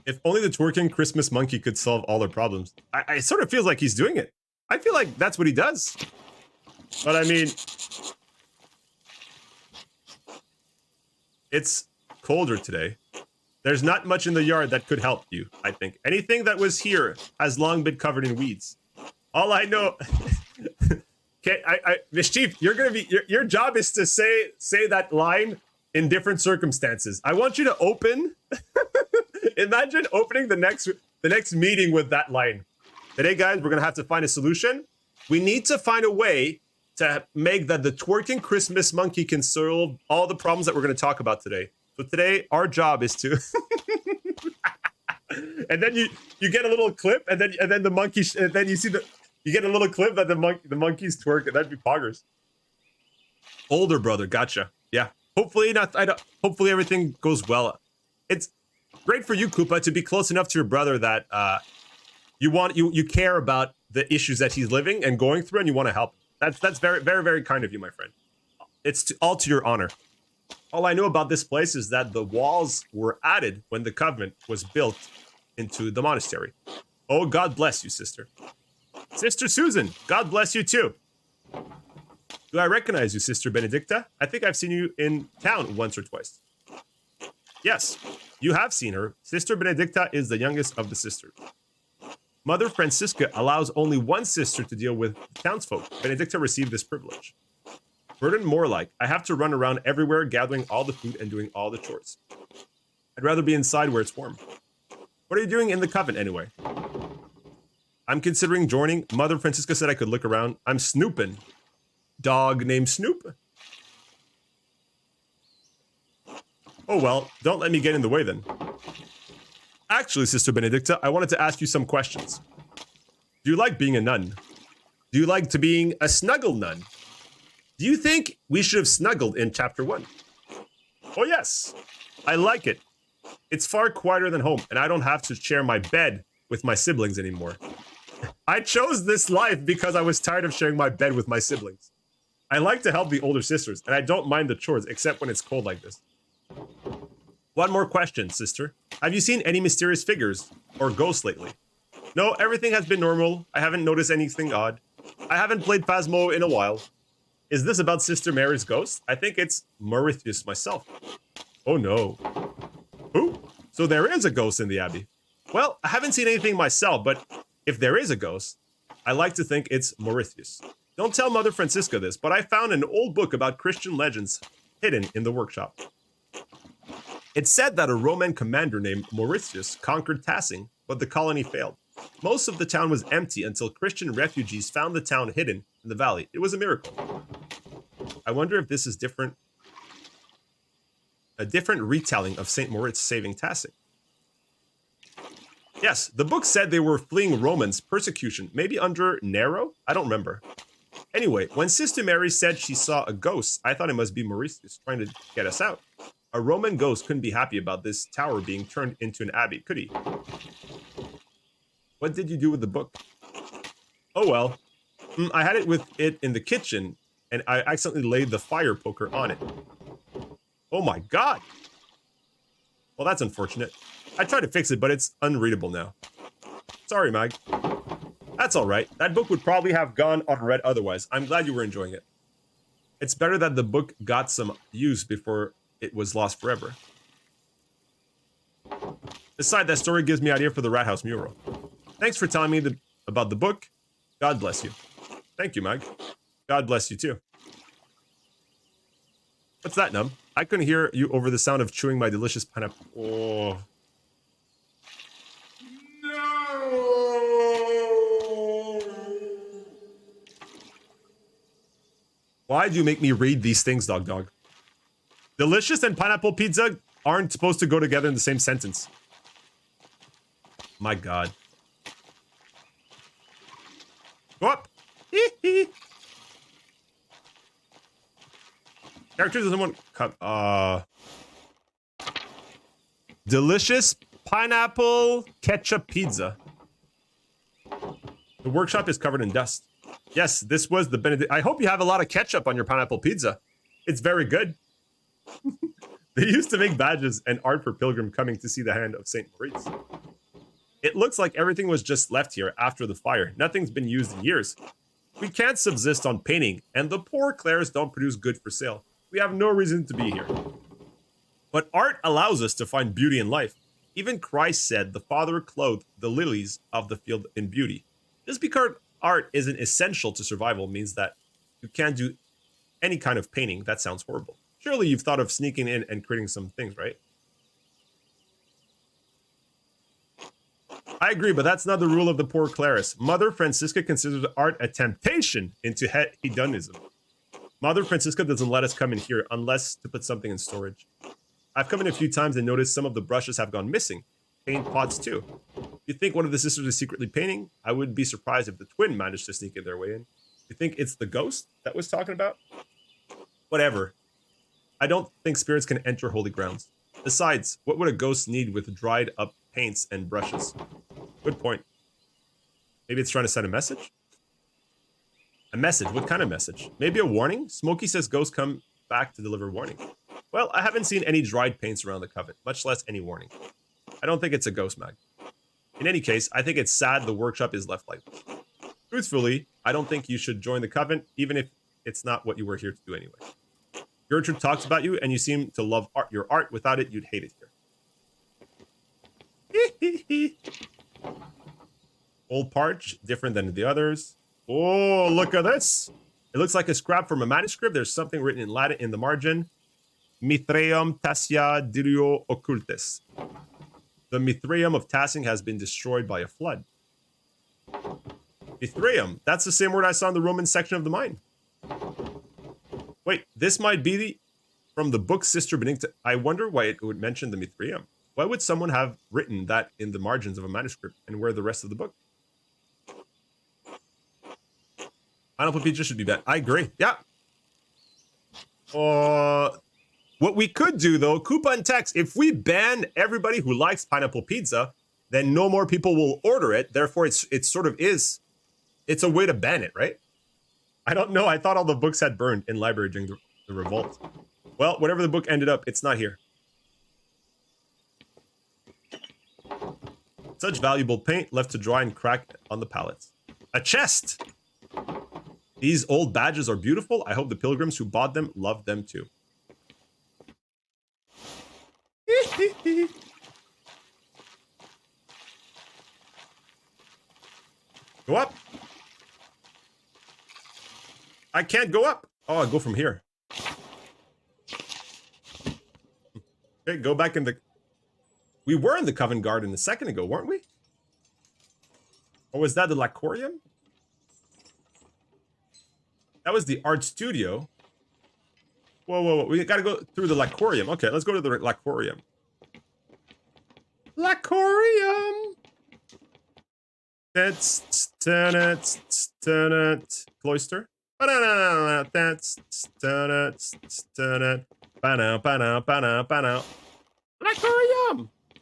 If only the twerking Christmas monkey could solve all their problems. I sort of feels like he's doing it. I feel like that's what he does. But I mean... It's colder today. There's not much in the yard that could help you, I think. Anything that was here has long been covered in weeds. All I know... Okay, Mischief, you're gonna be... Your job is to say that line in different circumstances. I want you to open... Imagine opening the next meeting with that line. Today, guys, we're gonna have to find a solution. We need to find a way to make that the twerking Christmas monkey can solve all the problems that we're gonna talk about today. So today, our job is to, and then you get a little clip, and then the monkey, and then you get a little clip that the monkeys twerk, and that'd be poggers. Older brother, gotcha. Yeah. Hopefully not. Hopefully everything goes well. It's great for you, Koopa, to be close enough to your brother that you care about the issues that he's living and going through, and you want to help. That's very, very, very kind of you, my friend. It's all to your honor. All I know about this place is that the walls were added when the convent was built into the monastery. Oh, God bless you, sister. Sister Susan, God bless you too. Do I recognize you, Sister Benedicta? I think I've seen you in town once or twice. Yes, you have seen her. Sister Benedicta is the youngest of the sisters. Mother Francisca allows only one sister to deal with townsfolk. Benedicta received this privilege. Burden more like, I have to run around everywhere gathering all the food and doing all the chores. I'd rather be inside where it's warm. What are you doing in the convent anyway? I'm considering joining. Mother Francisca said I could look around. I'm snooping. Dog named Snoop. Oh well, don't let me get in the way then. Actually, Sister Benedicta, I wanted to ask you some questions. Do you like being a nun? Do you like to being a snuggle nun? Do you think we should have snuggled in chapter 1? Oh yes, I like it. It's far quieter than home, and I don't have to share my bed with my siblings anymore. I chose this life because I was tired of sharing my bed with my siblings. I like to help the older sisters, and I don't mind the chores, except when it's cold like this. One more question, sister. Have you seen any mysterious figures or ghosts lately? No, everything has been normal. I haven't noticed anything odd. I haven't played Phasmo in a while. Is this about Sister Mary's ghost? I think it's Mauritius myself. Oh no. Who? So there is a ghost in the Abbey. Well, I haven't seen anything myself, but if there is a ghost, I like to think it's Mauritius. Don't tell Mother Francisca this, but I found an old book about Christian legends hidden in the workshop. It said that a Roman commander named Mauritius conquered Tassing, but the colony failed. Most of the town was empty until Christian refugees found the town hidden in the valley. It was a miracle. I wonder if this is a different retelling of St. Moritz saving Tassing. Yes, the book said they were fleeing Romans' persecution, maybe under Nero? I don't remember. Anyway, when Sister Mary said she saw a ghost, I thought it must be Mauritius trying to get us out. A Roman ghost couldn't be happy about this tower being turned into an abbey, could he? What did you do with the book? Oh well. I had it with it in the kitchen, and I accidentally laid the fire poker on it. Oh my god! Well, that's unfortunate. I tried to fix it, but it's unreadable now. Sorry, Mag. That's alright. That book would probably have gone unread otherwise. I'm glad you were enjoying it. It's better that the book got some use before it was lost forever. Besides, that story gives me an idea for the Rat House mural. Thanks for telling me about the book. God bless you. Thank you, Mag. God bless you too. What's that, Num? I couldn't hear you over the sound of chewing my delicious pineapple. Oh. No! Why do you make me read these things, Dog? Delicious and pineapple pizza aren't supposed to go together in the same sentence. My god. Go up! Characters doesn't want come. Delicious pineapple ketchup pizza. The workshop is covered in dust. Yes, this was the Benedict. I hope you have a lot of ketchup on your pineapple pizza. It's very good. They used to make badges and art for pilgrim coming to see the hand of St. Moritz. It looks like everything was just left here after the fire. Nothing's been used in years. We can't subsist on painting, and the poor Clares don't produce good for sale. We have no reason to be here. But art allows us to find beauty in life. Even Christ said the Father clothed the lilies of the field in beauty. Just because art isn't essential to survival means that you can't do any kind of painting. That sounds horrible. Surely you've thought of sneaking in and creating some things, right? I agree, but that's not the rule of the poor Claris. Mother Francisca considers art a temptation into hedonism. Mother Francisca doesn't let us come in here unless to put something in storage. I've come in a few times and noticed some of the brushes have gone missing. Paint pots too. You think one of the sisters is secretly painting? I wouldn't be surprised if the twin managed to sneak their way in. You think it's the ghost that was talking about? Whatever. I don't think spirits can enter holy grounds. Besides, what would a ghost need with dried up paints and brushes? Good point. Maybe it's trying to send a message? A message? What kind of message? Maybe a warning? Smokey says ghosts come back to deliver warning. Well, I haven't seen any dried paints around the convent, much less any warning. I don't think it's a ghost, Mag. In any case, I think it's sad the workshop is left like this. Truthfully, I don't think you should join the convent, even if it's not what you were here to do anyway. Gertrude talks about you, and you seem to love art. Your art. Without it, you'd hate it here. Old parch, different than the others. Oh, look at this. It looks like a scrap from a manuscript. There's something written in Latin in the margin. Mithraeum Tassia Dirio Occultis. The Mithraeum of Tassing has been destroyed by a flood. Mithraeum. That's the same word I saw in the Roman section of the mine. Wait, this might be from the book Sister Benedicta. I wonder why it would mention the Mithraeum. Why would someone have written that in the margins of a manuscript and where the rest of the book? Pineapple pizza should be bad. I agree. Yeah. What we could do, though, Koopa and Tex, if we ban everybody who likes pineapple pizza, then no more people will order it. Therefore, it sort of is. It's a way to ban it, right? I don't know. I thought all the books had burned in library during the revolt. Well, whatever the book ended up, it's not here. Such valuable paint left to dry and crack on the pallets. A chest! These old badges are beautiful. I hope the pilgrims who bought them loved them too. Go up. I can't go up. Oh, I'll go from here. Okay, go back in the... We were in the Covent Garden a second ago, weren't we? Or was that the Lacorium? That was the art studio. Whoa, whoa, whoa. We gotta go through the Lacorium. Okay, let's go to the Lacorium. Lacorium! That's... Cloister. Lacorium!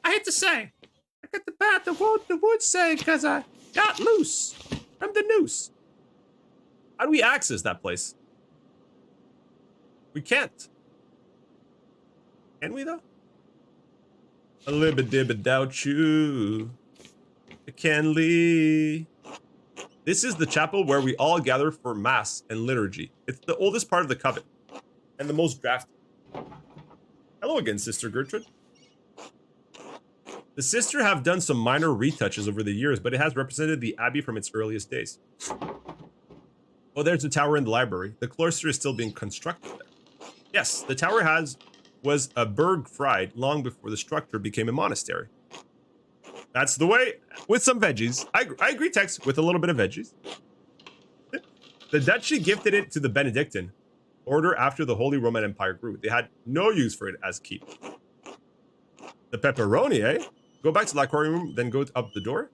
I hate to say. I got the bat, the wood say, because I got loose from the noose. How do we access that place? We can't. Can we, though? A libba dibba doubt you. I can leave. This is the chapel where we all gather for mass and liturgy. It's the oldest part of the coven and the most drafted. Hello again, Sister Gertrude. The sister have done some minor retouches over the years, but it has represented the abbey from its earliest days. Oh, there's the tower in the library. The cloister is still being constructed there. Yes, the tower was a burg fried long before the structure became a monastery. That's the way, with some veggies. I agree, Tex, with a little bit of veggies. The duchy gifted it to the Benedictine order after the Holy Roman Empire grew. They had no use for it as keep. The pepperoni, eh? Go back to the Lacorium, then go up the door.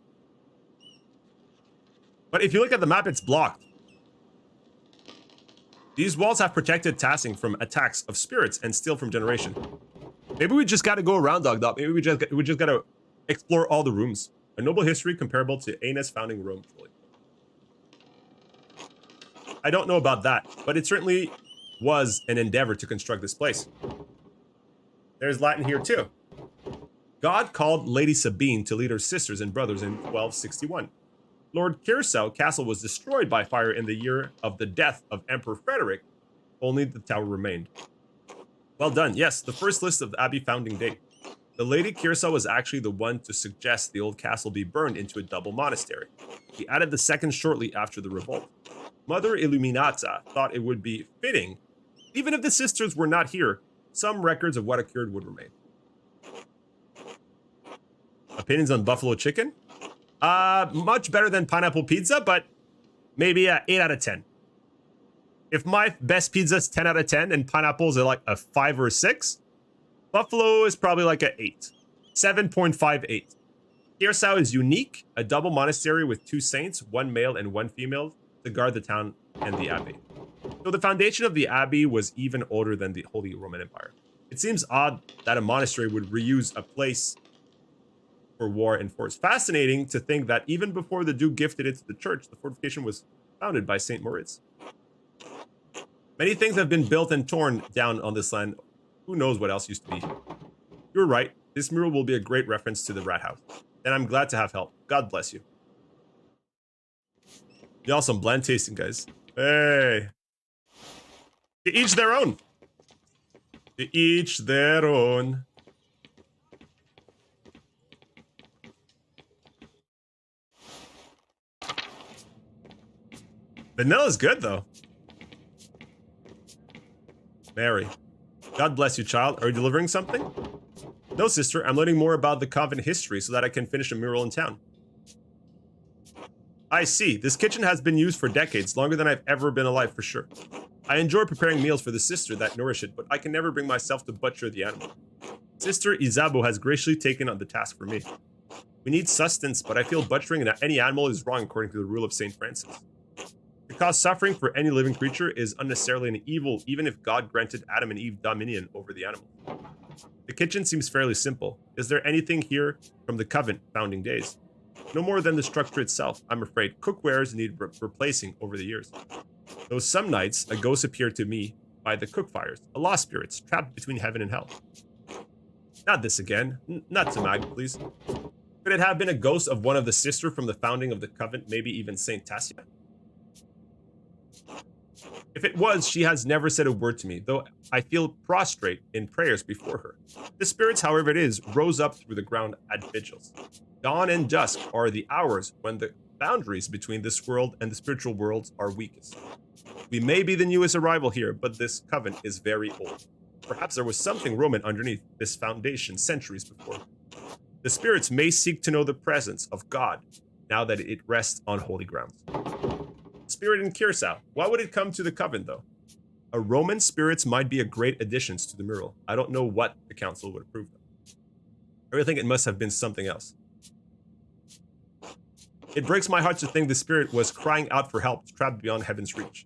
But if you look at the map, it's blocked. These walls have protected Tassing from attacks of spirits and steal from generation. Maybe we just gotta go around, Dog. Maybe we just gotta explore all the rooms. A noble history comparable to Aeneas founding Rome. I don't know about that, but it certainly was an endeavor to construct this place. There's Latin here too. God called Lady Sabine to lead her sisters and brothers in 1261. Lord Kiersau Castle was destroyed by fire in the year of the death of Emperor Frederick. Only the tower remained. Well done. Yes, the first list of the Abbey founding date. The Lady Kiersau was actually the one to suggest the old castle be burned into a double monastery. He added the second shortly after the revolt. Mother Illuminata thought it would be fitting, even if the sisters were not here, some records of what occurred would remain. Opinions on buffalo chicken? Much better than pineapple pizza, but maybe 8 out of 10. If my best pizza is 10 out of 10 and pineapples are like a 5 or a 6, buffalo is probably like an 8. 7.58. Kiersau is unique, a double monastery with 2 saints, 1 male and 1 female, to guard the town and the abbey. So the foundation of the abbey was even older than the Holy Roman Empire. It seems odd that a monastery would reuse a place for war and force. Fascinating to think that even before the Duke gifted it to the church, the fortification was founded by St. Moritz. Many things have been built and torn down on this land. Who knows what else used to be? You're right. This mural will be a great reference to the rat house. And I'm glad to have help. God bless you. Y'all some bland tasting, guys. Hey. To each their own. To each their own. Vanilla's good, though. Mary. God bless you, child. Are you delivering something? No, sister. I'm learning more about the convent history so that I can finish a mural in town. I see. This kitchen has been used for decades, longer than I've ever been alive, for sure. I enjoy preparing meals for the sister that nourish it, but I can never bring myself to butcher the animal. Sister Isabeau has graciously taken on the task for me. We need sustenance, but I feel butchering any animal is wrong according to the rule of St. Francis. The To cause suffering for any living creature is unnecessarily an evil, even if God granted Adam and Eve dominion over the animals. The kitchen seems fairly simple. Is there anything here from the Covenant founding days? No more than the structure itself. I'm afraid cookwares need replacing over the years. Though some nights, a ghost appeared to me by the cook fires, a lost spirits trapped between heaven and hell. Not this again. Not to Mag, please. Could it have been a ghost of one of the sisters from the founding of the Covenant, maybe even Saint Tassia? If it was, she has never said a word to me, though I feel prostrate in prayers before her. The spirits, however it is, rose up through the ground at vigils. Dawn and dusk are the hours when the boundaries between this world and the spiritual worlds are weakest. We may be the newest arrival here, but this covenant is very old. Perhaps there was something Roman underneath this foundation centuries before. The spirits may seek to know the presence of God now that it rests on holy grounds. Spirit in Kiersau. Why would it come to the covenant, though? A Roman spirits might be a great addition to the mural. I don't know what the council would approve of. I really think it must have been something else. It breaks my heart to think the spirit was crying out for help, trapped beyond heaven's reach.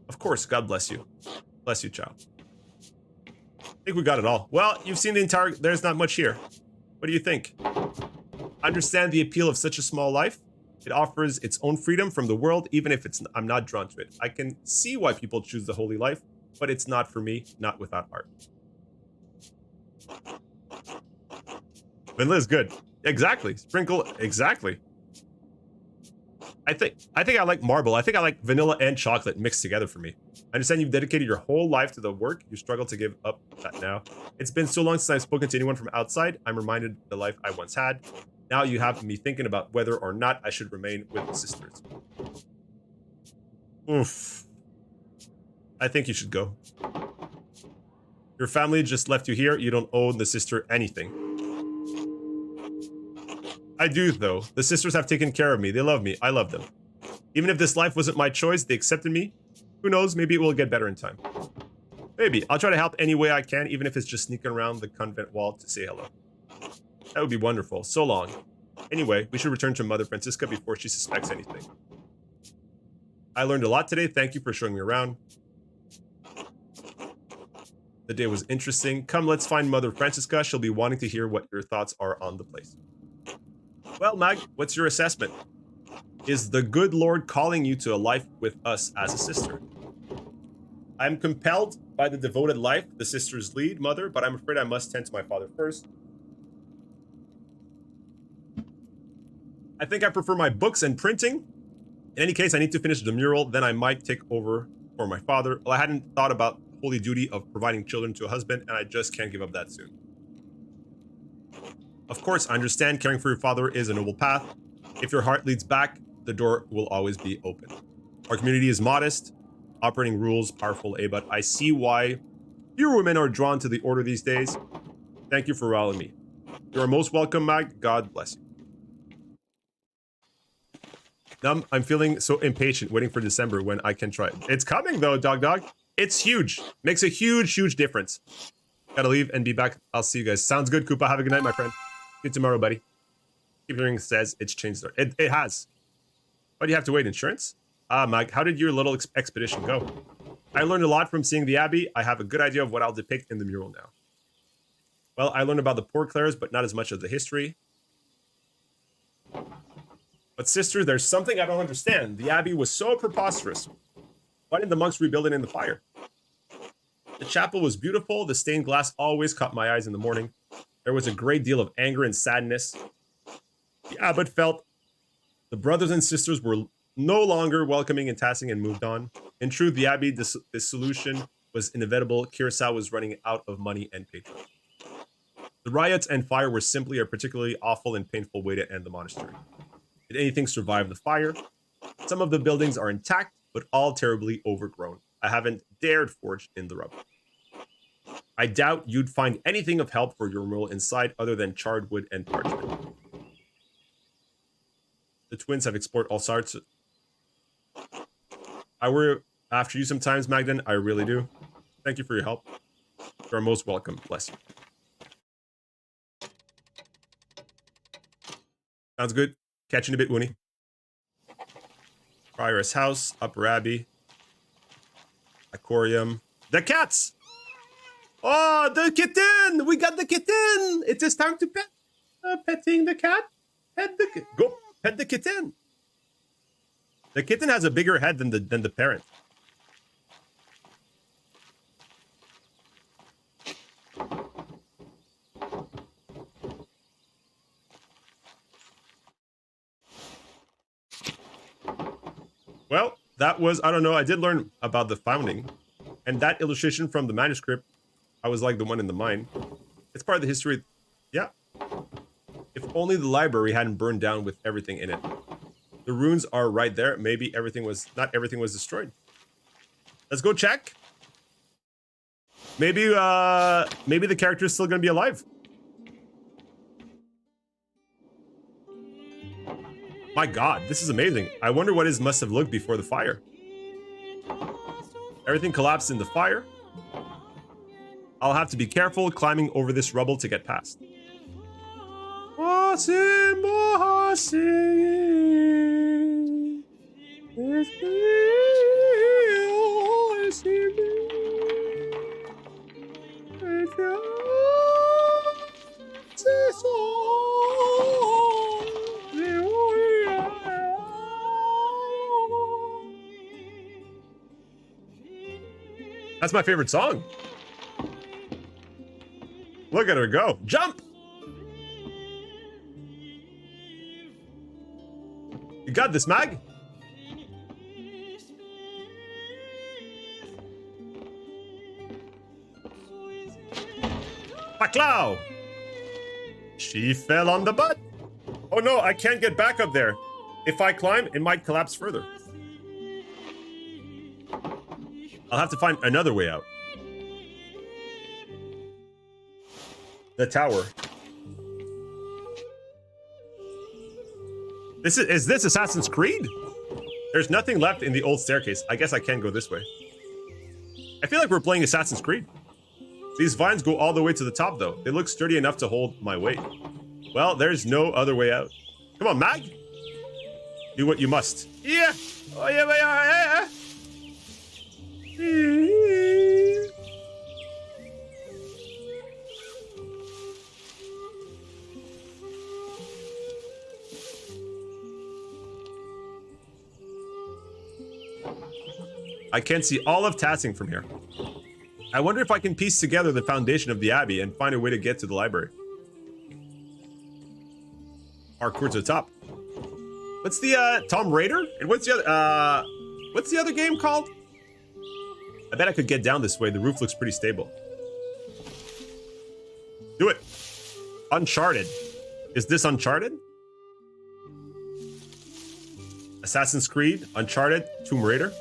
Of course, God bless you. Bless you, child. I think we got it all. Well, you've seen the entire... There's not much here. What do you think? Understand the appeal of such a small life. It offers its own freedom from the world, even if I'm not drawn to it. I can see why people choose the holy life, but it's not for me, not without art. Vanilla is good. Exactly. Sprinkle. Exactly. I think I like marble. I think I like vanilla and chocolate mixed together for me. I understand you've dedicated your whole life to the work. You struggle to give up that now. It's been so long since I've spoken to anyone from outside. I'm reminded of the life I once had. Now you have me thinking about whether or not I should remain with the sisters. Oof. I think you should go. Your family just left you here. You don't owe the sister anything. I do, though. The sisters have taken care of me. They love me. I love them. Even if this life wasn't my choice, they accepted me. Who knows? Maybe it will get better in time. Maybe. I'll try to help any way I can, even if it's just sneaking around the convent wall to say hello. That would be wonderful. So long. Anyway, we should return to Mother Francisca before she suspects anything. I learned a lot today. Thank you for showing me around. The day was interesting. Come, let's find Mother Francisca. She'll be wanting to hear what your thoughts are on the place. Well, Mag, what's your assessment? Is the good Lord calling you to a life with us as a sister? I'm compelled by the devoted life the sisters lead, Mother, but I'm afraid I must tend to my father first. I think I prefer my books and printing. In any case, I need to finish the mural, then I might take over for my father. Well, I hadn't thought about the holy duty of providing children to a husband, and I just can't give up that soon. Of course, I understand caring for your father is a noble path. If your heart leads back, the door will always be open. Our community is modest, operating rules, powerful, but I see why fewer women are drawn to the order these days. Thank you for rallying me. You are most welcome, Mag. God bless you. Now I'm feeling so impatient, waiting for December when I can try it. It's coming, though, dog. It's huge. Makes a huge, huge difference. Gotta leave and be back. I'll see you guys. Sounds good, Koopa. Have a good night, my friend. See you tomorrow, buddy. Keep hearing says it's changed. It has. Why do you have to wait? Insurance? Mike, how did your little expedition go? I learned a lot from seeing the Abbey. I have a good idea of what I'll depict in the mural now. Well, I learned about the Poor Clares, but not as much of the history. But sister, there's something I don't understand. The Abbey was so preposterous. Why didn't the monks rebuild it in the fire? The chapel was beautiful. The stained glass always caught my eyes in the morning. There was a great deal of anger and sadness. The abbot felt the brothers and sisters were no longer welcoming and Tassing and moved on. In truth, the Abbey dissolution was inevitable. Kiersau was running out of money and patrons. The riots and fire were simply a particularly awful and painful way to end the monastery. Did anything survive the fire? Some of the buildings are intact, but all terribly overgrown. I haven't dared forge in the rubble. I doubt you'd find anything of help for your mural inside other than charred wood and parchment. The twins have explored all sorts. I worry after you sometimes, Magdan. I really do. Thank you for your help. You are most welcome. Bless you. Sounds good. Catching a bit, Woony. Prioress House, Upper Abbey, Aquarium. The cats! Oh, the kitten! We got the kitten! It is time to pet. Petting the cat. Go pet the kitten. The kitten has a bigger head than the parent. Well, that was, I don't know, I did learn about the founding. And that illustration from the manuscript, I was like the one in the mine. It's part of the history. Yeah. If only the library hadn't burned down with everything in it. The runes are right there. Maybe not everything was destroyed. Let's go check. Maybe the character is still gonna be alive. My God, this is amazing. I wonder what his must have looked before the fire. Everything collapsed in the fire. I'll have to be careful climbing over this rubble to get past. That's my favorite song. Look at her go. Jump! You got this, Mag? Paklau! She fell on the butt. Oh no, I can't get back up there. If I climb, it might collapse further. I'll have to find another way out. The tower. Is this Assassin's Creed? There's nothing left in the old staircase. I guess I can go this way. I feel like we're playing Assassin's Creed. These vines go all the way to the top though. They look sturdy enough to hold my weight. Well, there's no other way out. Come on, Mag. Do what you must. Yeah. Oh yeah, yeah. I can see all of Tassing from here. I wonder if I can piece together the foundation of the Abbey and find a way to get to the library. Parkour to the top. What's the Tomb Raider? And what's the other game called? I bet I could get down this way. The roof looks pretty stable. Do it. Uncharted. Is this Uncharted? Assassin's Creed, Uncharted, Tomb Raider.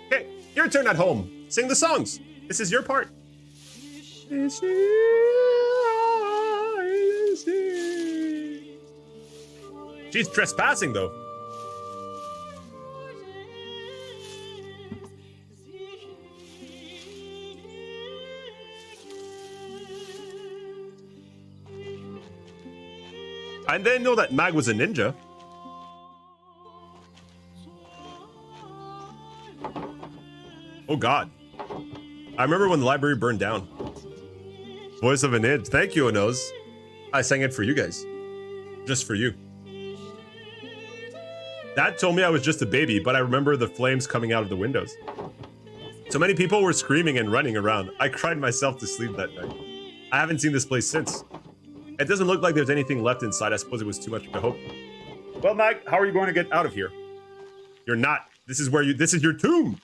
Okay, your turn at home. Sing the songs. This is your part. She's trespassing though. I didn't know that Mag was a ninja. Oh God. I remember when the library burned down. Voice of an Id. Thank you, Onoz. I sang it for you guys. Just for you. Dad told me I was just a baby, but I remember the flames coming out of the windows. So many people were screaming and running around. I cried myself to sleep that night. I haven't seen this place since. It doesn't look like there's anything left inside. I suppose it was too much to hope. Well, Mag, how are you going to get out of here? You're not. This is your tomb.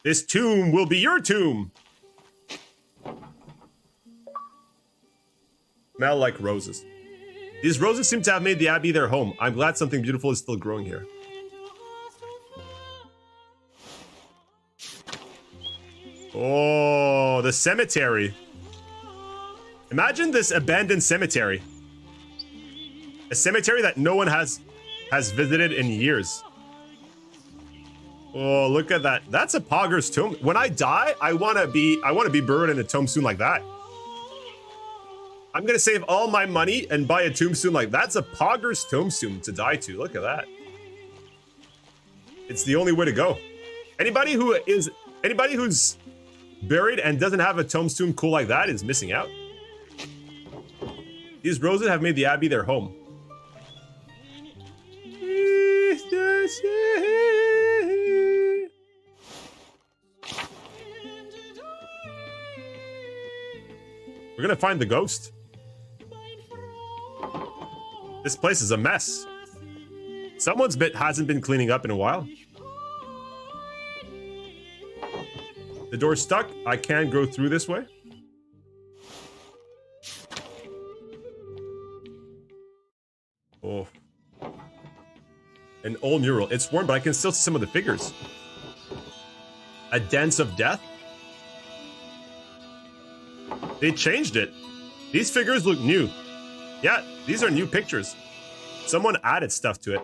This tomb will be your tomb. Smell like roses. These roses seem to have made the Abbey their home. I'm glad something beautiful is still growing here. Oh, the cemetery. Imagine this abandoned cemetery. A cemetery that no one has visited in years. Oh, look at that. That's a pogger's tomb. When I die, I want to be buried in a tombstone like that. I'm going to save all my money and buy a tombstone like that. That's a pogger's tombstone to die to. Look at that. It's the only way to go. Anybody who's buried and doesn't have a tombstone cool like that is missing out. These roses have made the abbey their home. We're gonna find the ghost. This place is a mess. Someone's hasn't been cleaning up in a while. The door's stuck. I can't go through this way. Oh. An old mural. It's worn, but I can still see some of the figures. A dance of death? They changed it. These figures look new. Yeah, these are new pictures. Someone added stuff to it.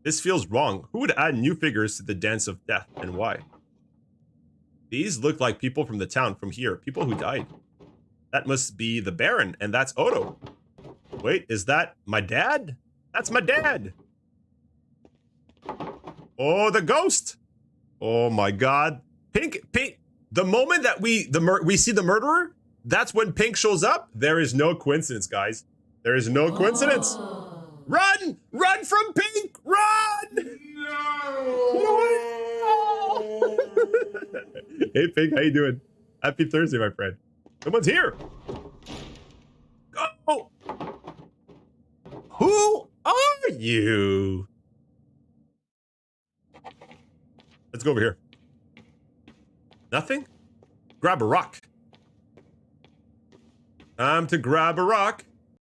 This feels wrong. Who would add new figures to the dance of death, and why? These look like people from the town, from here. People who died. That must be the Baron, and that's Otto. Wait, is that my dad? That's my dad. Oh, the ghost. Oh my God. Pink. The moment that we see the murderer, that's when Pink shows up. There is no coincidence, guys. There is no coincidence. Run! Run from Pink! Run! No! Hey, Pink, how you doing? Happy Thursday, my friend. Someone's here. Go! Who are you? Let's go over here. Nothing? Grab a rock. Time to grab a rock.